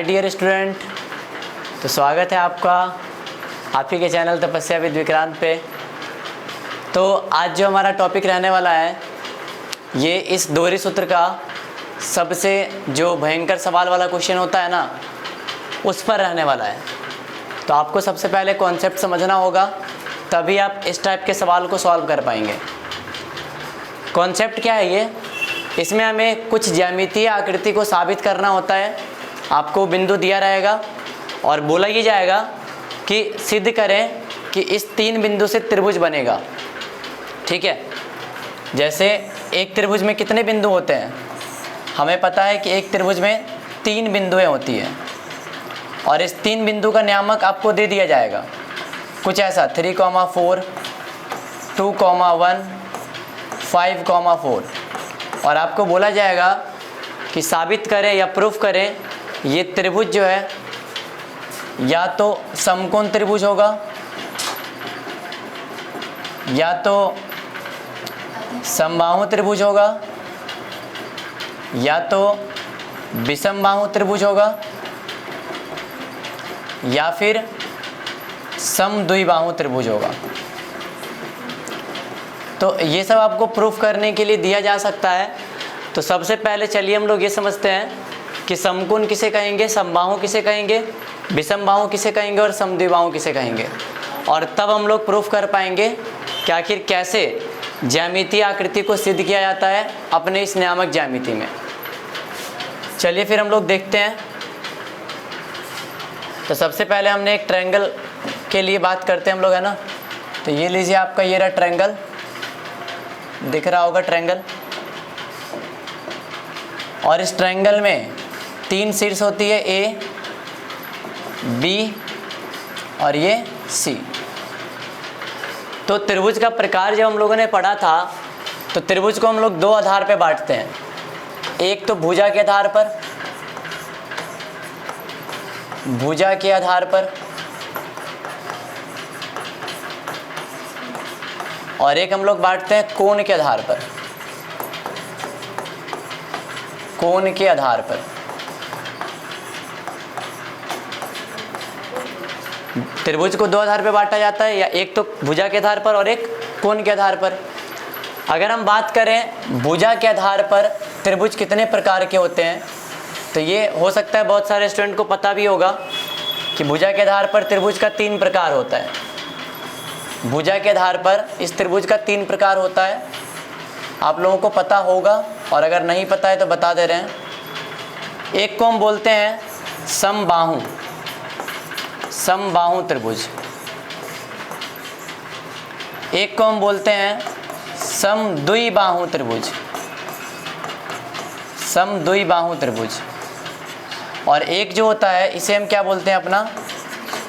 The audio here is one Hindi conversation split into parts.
हाय डियर स्टूडेंट, तो स्वागत है आपका आप ही के चैनल तपस्या विद विक्रांत पे। तो आज जो हमारा टॉपिक रहने वाला है ये इस दोहरे सूत्र का सबसे जो भयंकर सवाल वाला क्वेश्चन होता है ना, उस पर रहने वाला है। तो आपको सबसे पहले कॉन्सेप्ट समझना होगा, तभी आप इस टाइप के सवाल को सॉल्व कर पाएंगे। कॉन्सेप्ट क्या है ये? इसमें हमें कुछ ज्यामितीय आकृति को साबित करना होता है। आपको बिंदु दिया रहेगा और बोला ये जाएगा कि सिद्ध करें कि इस 3 बिंदु से त्रिभुज बनेगा। ठीक है, जैसे एक त्रिभुज में कितने बिंदु होते हैं? हमें पता है कि एक त्रिभुज में 3 बिंदुएं होती हैं और इस 3 बिंदु का नियामक आपको दे दिया जाएगा कुछ ऐसा 3,4, 2,1, 5,4 और आपको बोला जाएगा कि साबित करें या प्रूफ करें ये त्रिभुज जो है या तो समकोण त्रिभुज होगा या तो समबाहु त्रिभुज होगा या तो विषमबाहु त्रिभुज होगा या फिर समद्विबाहु त्रिभुज होगा। तो ये सब आपको प्रूफ करने के लिए दिया जा सकता है। तो सबसे पहले चलिए हम लोग ये समझते हैं कि समकोण किसे कहेंगे, समबाहु किसे कहेंगे, विषमबाहु किसे कहेंगे और समद्विबाहु किसे कहेंगे, और तब हम लोग प्रूफ कर पाएंगे कि आखिर कैसे ज्यामितीय आकृति को सिद्ध किया जाता है अपने इस नियामक ज्यामिति में। चलिए फिर हम लोग देखते हैं। तो सबसे पहले हमने एक ट्रायंगल के लिए बात करते हैं हम लोग, है ना। तो ये लीजिए, आपका ये रहा ट्रायंगल, दिख रहा होगा ट्रायंगल। और इस ट्रायंगल में 3 शीर्ष होती है, ए, बी और ये सी। तो त्रिभुज का प्रकार जब हम लोगों ने पढ़ा था तो त्रिभुज को हम लोग 2 आधार पे बांटते हैं। एक तो भुजा के आधार पर, भुजा के आधार पर, और एक हम लोग बांटते हैं कोण के आधार पर, कोण के आधार पर। त्रिभुज को 2 आधार पे बांटा जाता है, या एक तो भुजा के आधार पर और एक कोण के आधार पर। अगर हम बात करें भुजा के आधार पर त्रिभुज कितने प्रकार के होते हैं, तो ये हो सकता है बहुत सारे स्टूडेंट को पता भी होगा कि भुजा के आधार पर त्रिभुज का 3 प्रकार होता है। भुजा के आधार पर इस त्रिभुज का 3 प्रकार होता है। आप लोगों को पता होगा, और अगर नहीं पता है तो बता दे रहे हैं। एक को हम बोलते हैं समबाहु, समबाहु त्रिभुज। एक को हम बोलते हैं समद्विबाहु त्रिभुज, समद्विबाहु त्रिभुज। और एक जो होता है इसे हम क्या बोलते हैं अपना,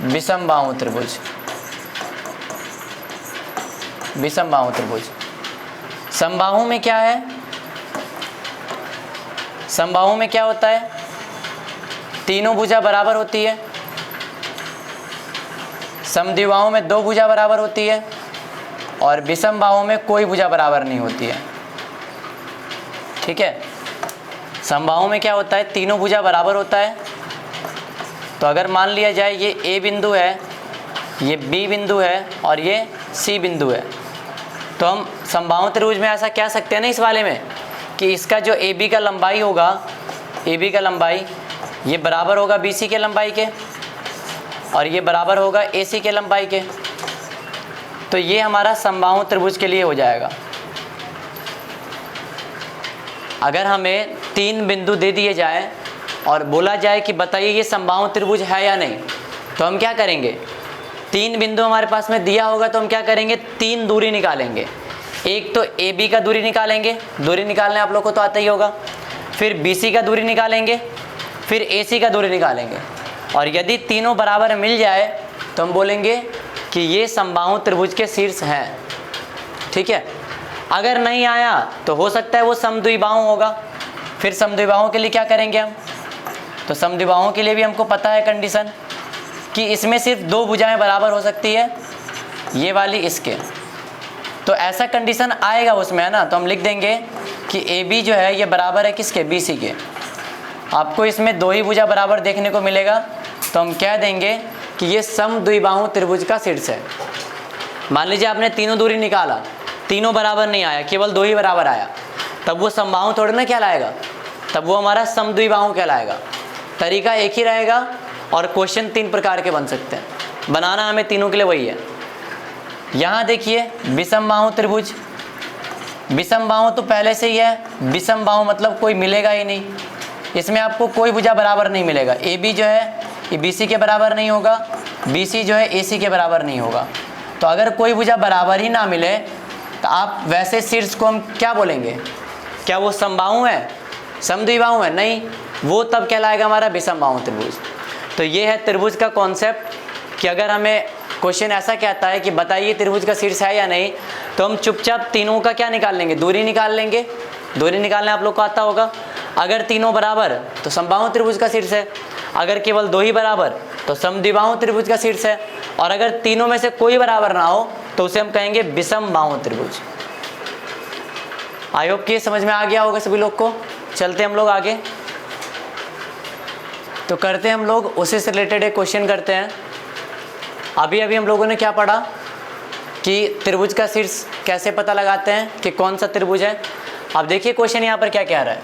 विषमबाहु त्रिभुज, विषमबाहु त्रिभुज। समबाहु में क्या है? समबाहु में क्या होता है? तीनों भुजा बराबर होती है। समद्विबाहु में 2 भुजा बराबर होती है और विषमबाहु में कोई भुजा बराबर नहीं होती है। ठीक है, समबाहु में क्या होता है? तीनों भुजा बराबर होता है। तो अगर मान लिया जाए ये ए बिंदु है, ये बी बिंदु है और ये सी बिंदु है, तो हम समबाहु त्रिभुज में ऐसा कह सकते हैं ना इस वाले में कि इसका जो ए बी का लंबाई होगा, ए बी का लंबाई ये बराबर होगा बी सी के लंबाई के, और ये बराबर होगा ए सी के लंबाई के। तो ये हमारा समबाहु त्रिभुज के लिए हो जाएगा। अगर हमें 3 बिंदु दे दिए जाए और बोला जाए कि बताइए ये समबाहु त्रिभुज है या नहीं, तो हम क्या करेंगे? 3 बिंदु हमारे पास में दिया होगा तो हम क्या करेंगे? 3 दूरी निकालेंगे। एक तो ए बी का दूरी निकालेंगे, दूरी निकालने आप लोग को तो आता ही होगा। फिर बी सी का दूरी निकालेंगे, फिर ए सी का दूरी निकालेंगे। और यदि तीनों बराबर मिल जाए तो हम बोलेंगे कि ये समबाहु त्रिभुज के शीर्ष हैं। ठीक है, अगर नहीं आया तो हो सकता है वो समद्विबाहु होगा। फिर समद्विबाहु के लिए क्या करेंगे हम? तो समद्विबाहु के लिए भी हमको पता है कंडीशन कि इसमें सिर्फ 2 भुजाएं बराबर हो सकती है, ये वाली इसके। तो ऐसा कंडीशन आएगा उसमें, है ना। तो हम लिख देंगे कि ए बी जो है ये बराबर है किसके? बी सी के। आपको इसमें दो ही भुजा बराबर देखने को मिलेगा, तो हम कह देंगे कि ये समद्विबाहु त्रिभुज का शीर्ष है। मान लीजिए आपने तीनों दूरी निकाला, तीनों बराबर नहीं आया, केवल दो ही बराबर आया, तब वो समबाहु थोड़ी ना कहलाएगा, तब वो हमारा समद्विबाहु कहलाएगा। तरीका एक ही रहेगा और क्वेश्चन 3 प्रकार के बन सकते हैं, बनाना हमें तीनों के लिए वही है। यहाँ देखिए विषमबाहु त्रिभुज, विषमबाहु तो पहले से ही है, विषमबाहु मतलब कोई मिलेगा ही नहीं, इसमें आपको कोई भुजा बराबर नहीं मिलेगा। ए बी जो है ये बी सी के बराबर नहीं होगा, बी सी जो है ए सी के बराबर नहीं होगा। तो अगर कोई भुजा बराबर ही ना मिले तो आप वैसे शीर्ष को हम क्या बोलेंगे? क्या वो समबाहु है, समद्विबाहु है? नहीं, वो तब कहलाएगा हमारा विषमबाहु त्रिभुज। तो ये है त्रिभुज का कॉन्सेप्ट कि अगर हमें क्वेश्चन ऐसा कहता है कि बताइए त्रिभुज का शीर्ष है या नहीं, तो हम चुपचाप तीनों का क्या निकाल लेंगे? दूरी निकाल लेंगे। दूरी निकालने आप लोग को आता होगा। अगर तीनों बराबर तो समबाहु त्रिभुज का शीर्ष है, अगर केवल दो ही बराबर तो समद्विबाहु त्रिभुज का शीर्ष है, और अगर तीनों में से कोई बराबर ना हो तो उसे हम कहेंगे विषमबाहु त्रिभुज। आई होप कि समझ में आ गया होगा सभी लोग को। चलते हम लोग आगे, तो करते हैं हम लोग उसी से रिलेटेड एक क्वेश्चन करते हैं। अभी हम लोगों ने क्या पढ़ा कि त्रिभुज का शीर्ष कैसे पता लगाते हैं कि कौन सा त्रिभुज है। अब देखिए क्वेश्चन यहाँ पर क्या कह रहा है।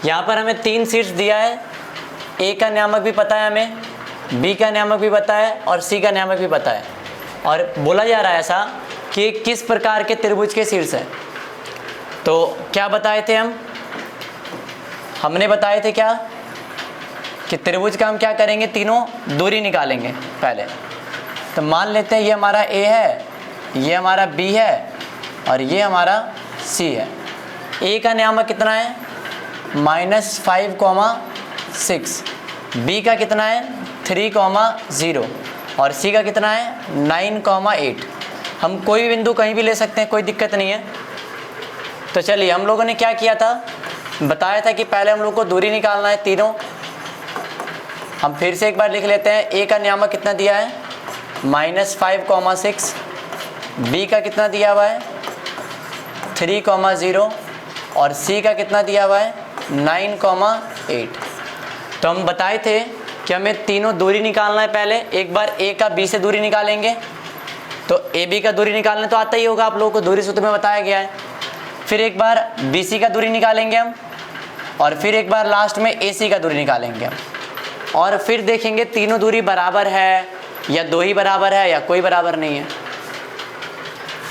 यहाँ पर हमें 3 शीर्ष दिया है, ए का नियामक भी पता है हमें, बी का नियामक भी पता है और सी का नियामक भी पता है, और बोला जा रहा है ऐसा कि किस प्रकार के त्रिभुज के शीर्ष है। तो क्या बताए थे हमने बताए थे क्या कि त्रिभुज का हम क्या करेंगे? तीनों दूरी निकालेंगे पहले। तो मान लेते हैं ये हमारा ए है, ये हमारा बी है और ये हमारा सी है। ए का नियामक कितना है? -5,6। बी का कितना है? 3,0 और सी का कितना है? 9,8। हम कोई भी बिंदु कहीं भी ले सकते हैं, कोई दिक्कत नहीं है। तो चलिए हम लोगों ने क्या किया था, बताया था कि पहले हम लोग को दूरी निकालना है तीनों। हम फिर से एक बार लिख लेते हैं। ए का नियामक कितना दिया है? -5,6। बी का कितना दिया हुआ है? 3,0 और सी का कितना दिया हुआ है? 9,8। तो हम बताए थे कि हमें तीनों दूरी निकालना है। पहले एक बार ए का बी से दूरी निकालेंगे, तो ए बी का दूरी निकालने तो आता ही होगा आप लोगों को, दूरी सूत्र में बताया गया है। फिर एक बार बी सी का दूरी निकालेंगे हम, और फिर एक बार लास्ट में ए सी का दूरी निकालेंगे हम, और फिर देखेंगे तीनों दूरी बराबर है या दो ही बराबर है या कोई बराबर नहीं है।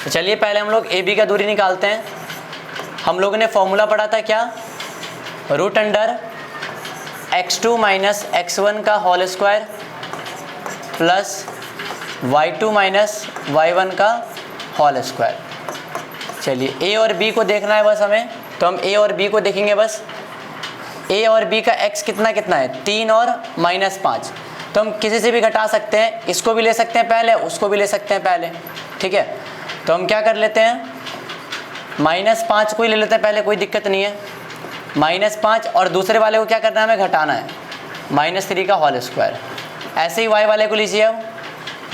तो चलिए पहले हम लोग ए बी का दूरी निकालते हैं। हम लोगों ने फॉर्मूला पढ़ा था क्या? √x2 - x1 का whole square plus y2 - y1 का होल स्क्वायर। चलिए ए और बी को देखना है बस हमें, तो हम ए और बी को देखेंगे बस। ए और बी का x कितना कितना है? 3 और -5। तो हम किसी से भी घटा सकते हैं, इसको भी ले सकते हैं पहले, उसको भी ले सकते हैं पहले, ठीक है। तो हम क्या कर लेते हैं, -5 को ही ले लेते हैं पहले, कोई दिक्कत नहीं है। -5 और दूसरे वाले को क्या करना है? हमें घटाना है, -3 का होल स्क्वायर। ऐसे ही y वाले को लीजिए। अब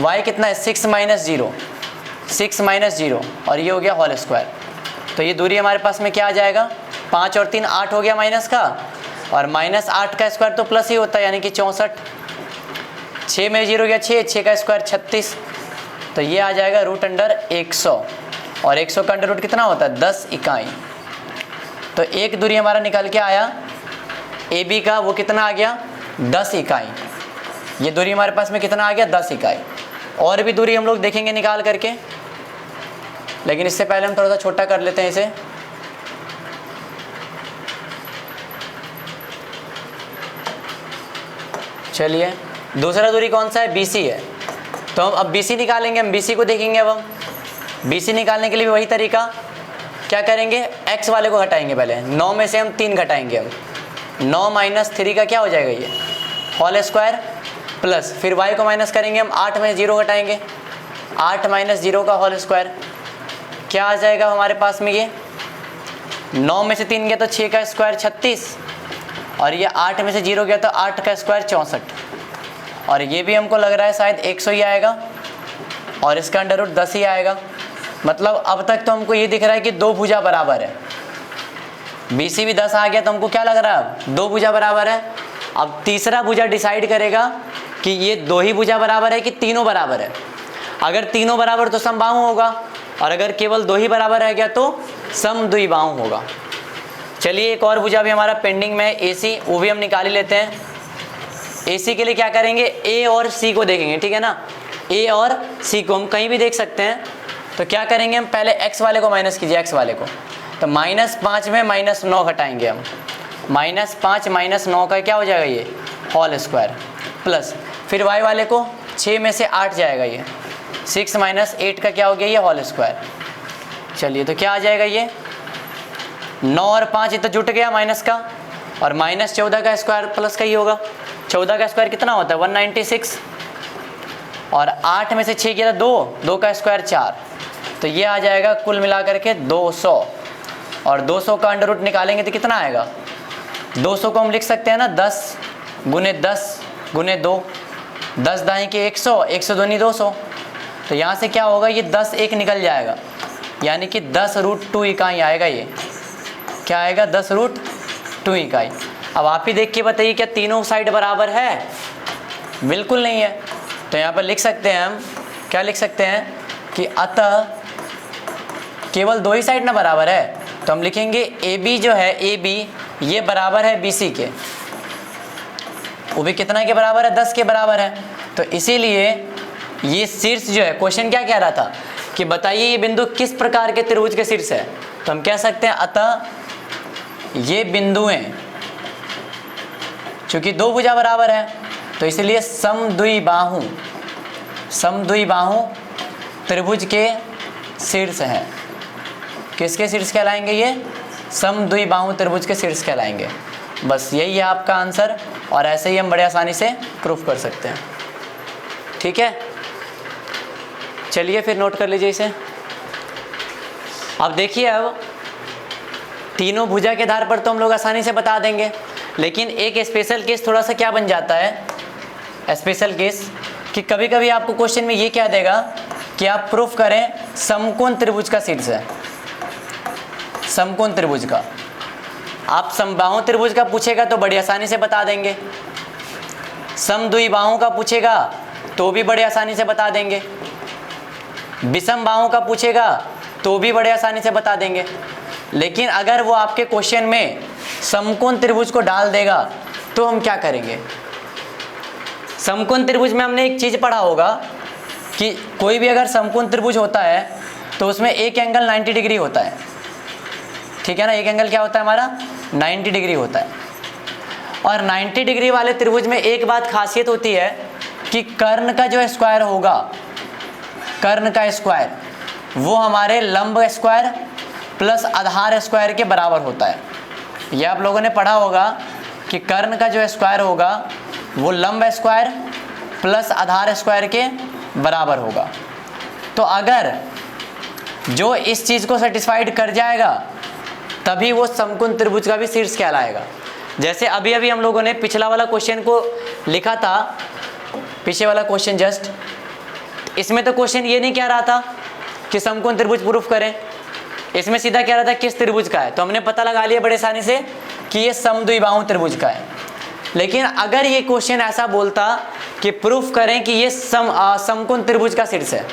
y कितना है? 6 - 0 और ये हो गया होल स्क्वायर। तो ये दूरी हमारे पास में क्या आ जाएगा? 5 और 3 8 हो गया माइनस का, और -8 का स्क्वायर तो प्लस ही होता है, यानी कि 64। 6 में 0 गया 6, 6 का स्क्वायर 36। तो ये आ जाएगा √100, और 100 का अंडर रूट कितना होता है? 10 इकाई। तो एक दूरी हमारा निकल के आया ए बी का, वो कितना आ गया? 10 इकाई। ये दूरी हमारे पास में कितना आ गया? 10 इकाई। और भी दूरी हम लोग देखेंगे निकाल करके, लेकिन इससे पहले हम थोड़ा सा छोटा कर लेते हैं इसे। चलिए दूसरा दूरी कौन सा है? बी सी है। तो हम अब बी सी निकालेंगे, हम बी सी को देखेंगे। अब हम बी सी निकालने के लिए वही तरीका, क्या करेंगे? एक्स वाले को घटाएंगे पहले। 9 में से हम 3 घटाएंगे। हम 9 - 3 का क्या हो जाएगा? ये होल स्क्वायर प्लस, फिर y को माइनस करेंगे हम, 8 में 0 घटाएंगे, 8 - 0 का होल स्क्वायर। क्या आ जाएगा हमारे पास में? ये 9 में से 3 गया तो 6 का स्क्वायर 36, और ये 8 में से 0 गया तो 8 का स्क्वायर 64, और ये भी हमको लग रहा है शायद 100 ही आएगा, और इसका अंडर रूट 10 ही आएगा। मतलब अब तक तो हमको ये दिख रहा है कि दो भुजा बराबर है। BC भी 10 आ गया, तो हमको क्या लग रहा है, 2 भुजा बराबर है। अब तीसरा भुजा डिसाइड करेगा कि ये 2 ही भुजा बराबर है कि तीनों बराबर है। अगर तीनों बराबर तो समबाहु होगा, और अगर केवल 2 ही बराबर रह गया तो समद्विबाहु होगा। चलिए एक और भुजा भी हमारा पेंडिंग में है, AC, वो भी हम निकाल ही लेते हैं। AC के लिए क्या करेंगे, A और C को देखेंगे, ठीक है ना। A और C को हम कहीं भी देख सकते हैं, तो क्या करेंगे हम, पहले x वाले को माइनस कीजिए, x वाले को, तो -5 में -9 घटाएंगे हम, -5 -9 का क्या हो जाएगा ये, होल स्क्वायर, प्लस फिर y वाले को 6 में से 8 जाएगा ये, 6 - 8 का क्या हो गया ये, होल स्क्वायर। चलिए तो क्या आ जाएगा ये, 9 और 5 ये तो जुट गया माइनस का, और -14 का स्क्वायर प्लस का ही होगा। 14 का स्क्वायर कितना होता है, 196, और 8 में से 6 किया था 2 का स्क्वायर 4, तो ये आ जाएगा कुल मिलाकर के 200, और 200 का अंडर रूट निकालेंगे तो कितना आएगा, 200 को हम लिख सकते हैं ना 10 गुने 10 गुने 2, 10 दाएँ के 100, 100 दूनी 200, तो यहाँ से क्या होगा, ये 10 एक निकल जाएगा, यानी कि 10√2 इकाई आएगा। ये क्या आएगा, 10√2 इकाई। अब आप ही देख के बताइए, क्या तीनों साइड बराबर है, बिल्कुल नहीं है। तो यहाँ पर लिख सकते हैं हम, क्या लिख सकते हैं कि अतः केवल 2 ही साइड ना बराबर है, तो हम लिखेंगे AB जो है, AB ये बराबर है BC के, वो भी कितना के बराबर है, 10 के बराबर है। तो इसीलिए ये शीर्ष जो है, क्वेश्चन क्या कह रहा था कि बताइए ये बिंदु किस प्रकार के त्रिभुज के शीर्ष है, तो हम कह सकते हैं अतः ये बिंदुएं, चूंकि 2 भुजा बराबर है तो इसलिए समद्विबाहु त्रिभुज के शीर्ष हैं। किसके शीर्ष कहलाएंगे ये, समद्विबाहु त्रिभुज के शीर्ष कहलाएंगे। बस यही है आपका आंसर, और ऐसे ही हम बड़े आसानी से प्रूफ कर सकते हैं, ठीक है। चलिए फिर नोट कर लीजिए इसे। अब देखिए, अब तीनों भुजा के आधार पर तो हम लोग आसानी से बता देंगे, लेकिन एक स्पेशल केस थोड़ा सा क्या बन जाता है, स्पेशल केस, कि कभी कभी आपको क्वेश्चन में ये क्या देगा कि आप प्रूफ करें समकोण त्रिभुज का शीर्ष है। समकोण त्रिभुज का, आप समबाहु त्रिभुज का पूछेगा तो बड़ी आसानी से बता देंगे, समद्विबाहु का पूछेगा तो भी बड़े आसानी से बता देंगे, विषम बाहु का पूछेगा तो भी बड़े आसानी से बता देंगे। लेकिन अगर वो आपके क्वेश्चन में समकोण त्रिभुज को डाल देगा तो हम क्या करेंगे। समकोण त्रिभुज में हमने एक चीज़ पढ़ा होगा कि कोई भी अगर समकोण त्रिभुज होता है तो उसमें एक एंगल 90 डिग्री होता है, ठीक है ना। एक एंगल क्या होता है हमारा, 90 डिग्री होता है। और 90 डिग्री वाले त्रिभुज में एक बात खासियत होती है कि कर्ण का जो स्क्वायर होगा, कर्ण का स्क्वायर वो हमारे लंब स्क्वायर प्लस आधार स्क्वायर के बराबर होता है। यह आप लोगों ने पढ़ा होगा कि कर्ण का जो स्क्वायर होगा वो लंब स्क्वायर प्लस आधार स्क्वायर के बराबर होगा। तो अगर जो इस चीज़ को सेटिस्फाइड कर जाएगा तभी वो समकोण त्रिभुज का भी शीर्ष कहलाएगा। जैसे अभी अभी हम लोगों ने पिछला वाला क्वेश्चन को लिखा था, पीछे वाला क्वेश्चन जस्ट, इसमें तो क्वेश्चन ये नहीं कह रहा था कि समकोण त्रिभुज प्रूफ करें, इसमें सीधा कह रहा था किस त्रिभुज का है। तो हमने पता लगा लिया बड़े आसानी से कि ये समद्विबाहु त्रिभुज का है। लेकिन अगर ये क्वेश्चन ऐसा बोलता कि प्रूफ करें कि ये समकोण त्रिभुज का शीर्ष है,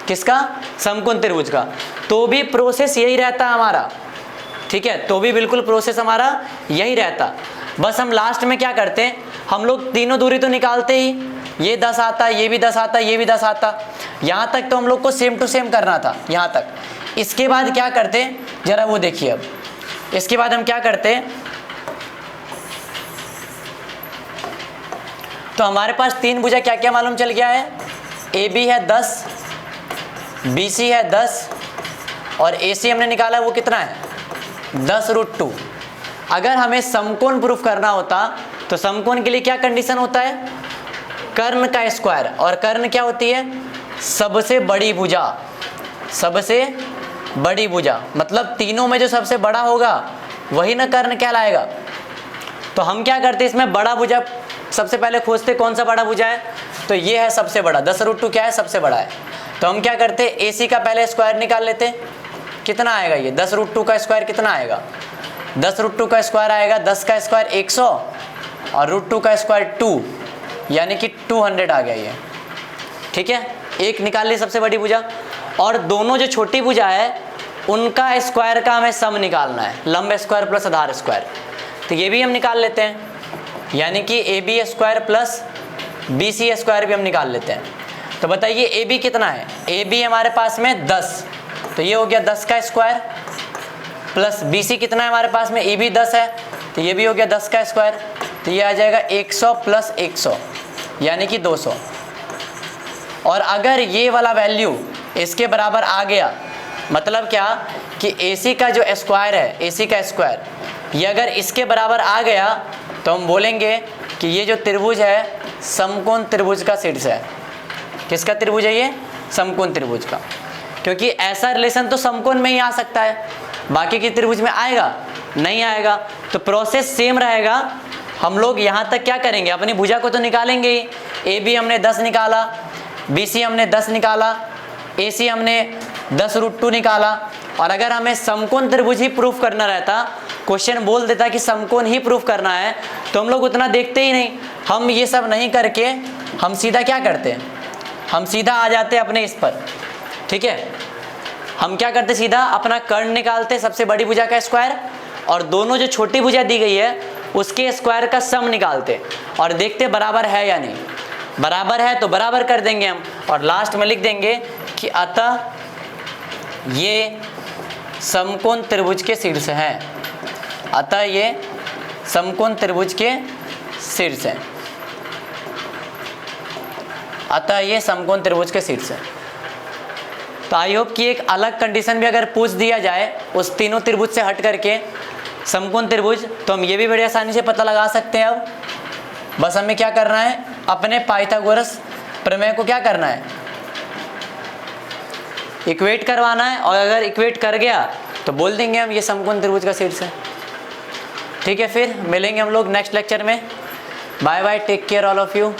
किसका, समकोण त्रिभुज का, तो भी प्रोसेस यही रहता हमारा, ठीक है। तो भी बिल्कुल प्रोसेस हमारा यही रहता। बस हम लास्ट में क्या करते हैं, हम लोग तीनों दूरी तो निकालते ही, ये 10 आता, ये भी 10 आता, ये भी 10 आता, यहाँ तक तो हम लोग को सेम टू सेम करना था यहाँ तक। इसके बाद क्या करते जरा वो देखिए। अब इसके बाद हम क्या करते, तो हमारे पास 3 भुजा क्या क्या मालूम चल गया है, AB है 10, BC है 10 और AC हमने निकाला वो कितना है 10√2। अगर हमें समकोण प्रूफ करना होता तो समकोण के लिए क्या कंडीशन होता है, कर्ण का स्क्वायर, और कर्ण क्या होती है, सबसे बड़ी भुजा, सबसे बड़ी भुजा, मतलब तीनों में जो सबसे बड़ा होगा वही ना कर्ण कहलाएगा। तो हम क्या करते इसमें बड़ा भुजा सबसे पहले खोजते, कौन सा बड़ा भुजा है, तो ये है सबसे बड़ा, 10√2 क्या है, सबसे बड़ा है। तो हम क्या करते AC का पहले स्क्वायर निकाल लेते, कितना आएगा ये 10√2 का स्क्वायर कितना आएगा, 10√2 का स्क्वायर आएगा, 10 का स्क्वायर 100 और √2 का स्क्वायर 2, यानी कि 200 आ गया ये। ठीक है, एक निकाल ली सबसे बड़ी भुजा, और दोनों जो छोटी भुजा है उनका स्क्वायर का हमें सम निकालना है, लंब स्क्वायर प्लस आधार स्क्वायर। तो ये भी हम निकाल लेते हैं, यानी कि AB square plus BC square भी हम निकाल लेते हैं। तो बताइए AB कितना है, AB हमारे पास में 10, तो ये हो गया 10 का स्क्वायर, प्लस BC कितना है हमारे पास में, AB 10 है, तो ये भी हो गया 10 का स्क्वायर, तो ये आ जाएगा 100 प्लस 100 यानी कि 200। और अगर ये वाला वैल्यू इसके बराबर आ गया, मतलब क्या कि AC का जो स्क्वायर है, AC का स्क्वायर ये अगर इसके बराबर आ गया तो हम बोलेंगे कि ये जो त्रिभुज है समकोण त्रिभुज का शीर्ष है। किसका त्रिभुज है ये, समकोण त्रिभुज का, क्योंकि ऐसा रिलेशन तो समकोण में ही आ सकता है, बाकी के त्रिभुज में आएगा नहीं आएगा। तो प्रोसेस सेम रहेगा, हम लोग यहाँ तक क्या करेंगे, अपनी भुजा को तो निकालेंगे ही, AB हमने 10 निकाला, BC हमने 10 निकाला, AC हमने 10√2 निकाला। और अगर हमें समकोण त्रिभुज ही प्रूफ करना रहता, क्वेश्चन बोल देता कि समकोण ही प्रूफ करना है, तो हम लोग उतना देखते ही नहीं। हम ये सब नहीं करके हम सीधा क्या करते हैं, हम सीधा आ जाते अपने इस पर। ठीक है, हम क्या करते, सीधा अपना कर्ण निकालते सबसे बड़ी भुजा का स्क्वायर, और दोनों जो छोटी भुजा दी गई है उसके स्क्वायर का सम निकालते और देखते बराबर है या नहीं। बराबर है तो बराबर कर देंगे हम, और लास्ट में लिख देंगे कि अतः ये समकोण त्रिभुज के शीर्ष हैं, अतः ये समकोण त्रिभुज के शीर्ष हैं, अतः ये समकोण त्रिभुज के शीर्ष है। तो आई होप कि एक अलग कंडीशन भी अगर पूछ दिया जाए उस तीनों त्रिभुज से हट करके समकोण त्रिभुज, तो हम ये भी बड़ी आसानी से पता लगा सकते हैं। अब बस हमें क्या करना है, अपने पाइथागोरस प्रमेय को क्या करना है, इक्वेट करवाना है, और अगर इक्वेट कर गया तो बोल देंगे हम ये समकोण त्रिभुज का शीर्ष है। ठीक है, फिर मिलेंगे हम लोग नेक्स्ट लेक्चर में। Bye bye, take care all of you.